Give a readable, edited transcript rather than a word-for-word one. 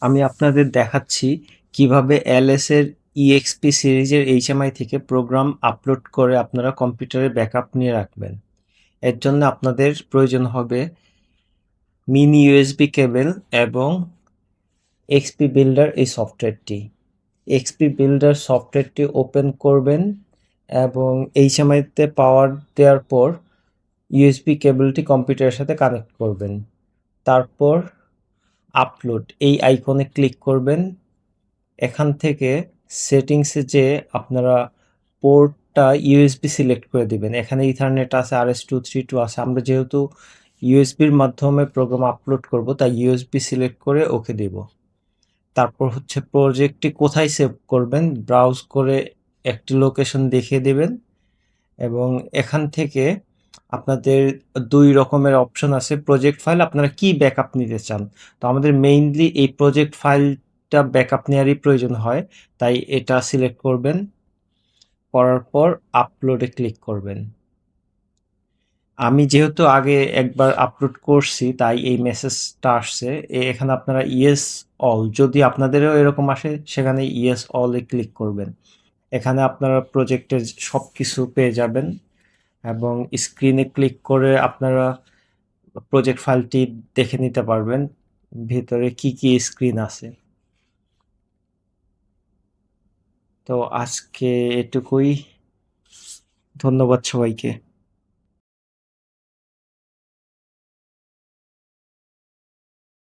আমি আপনাদের দেখাচ্ছি কিভাবে এলএস এর ইএক্সপি সিরিজের এইচএমআই থেকে প্রোগ্রাম আপলোড করে আপনারা কম্পিউটারে ব্যাকআপ নিয়ে রাখবেন। এর জন্য আপনাদের প্রয়োজন হবে মিনি ইউএসবি কেবল এবং এক্সপি বিল্ডার এই সফটওয়্যারটি। এক্সপি বিল্ডার সফটওয়্যারটি ওপেন করবেন এবং এইচএমআইতে পাওয়ার দেওয়ার পর ইউএসবি কেবলটি কম্পিউটারের সাথে কানেক্ট করবেন। তারপর আপলোড এই আইকনে ক্লিক করবেন। এখান থেকে সেটিংসে যেয়ে আপনারা পোর্টটা ইউএসবি সিলেক্ট করে দিবেন। এখানে ইথারনেট আছে, RS-232 আছে। আমরা যেহেতু ইউএসবির মাধ্যমে প্রোগ্রাম আপলোড করব, তাই ইউএসবি সিলেক্ট করে ওকে দিব। তারপর হচ্ছে প্রজেক্টটি কোথায় সেভ করবেন, ব্রাউজ করে একটি লোকেশন দেখিয়ে দিবেন এবং এখান থেকে আপনাদের 2 রকমের অপশন আছে। প্রজেক্ট ফাইল আপনারা কি ব্যাকআপ নিতে চান। তো আমাদের মেইনলি এই প্রজেক্ট ফাইলটা ব্যাকআপ নেওয়ারই প্রয়োজন হয়, তাই এটা সিলেক্ট করবেন। করার পর আপলোডে ক্লিক করবেন। আমি যেহেতু আগে একবার আপলোড করছি, তাই এই মেসেজটা আসছে। এখানে আপনারা ইয়েস অল, যদি আপনাদেরও এরকম আসে সেখানে ইয়েস অল এ ক্লিক করবেন। এখানে আপনারা প্রজেক্টের সবকিছু পেয়ে যাবেন এবং স্ক্রিনে ক্লিক করে আপনারা প্রজেক্ট ফাইলটি দেখে নিতে পারবেন ভিতরে কি কি স্ক্রিন আছে। তো আজকে এটুকুই। ধন্যবাদ সবাইকে।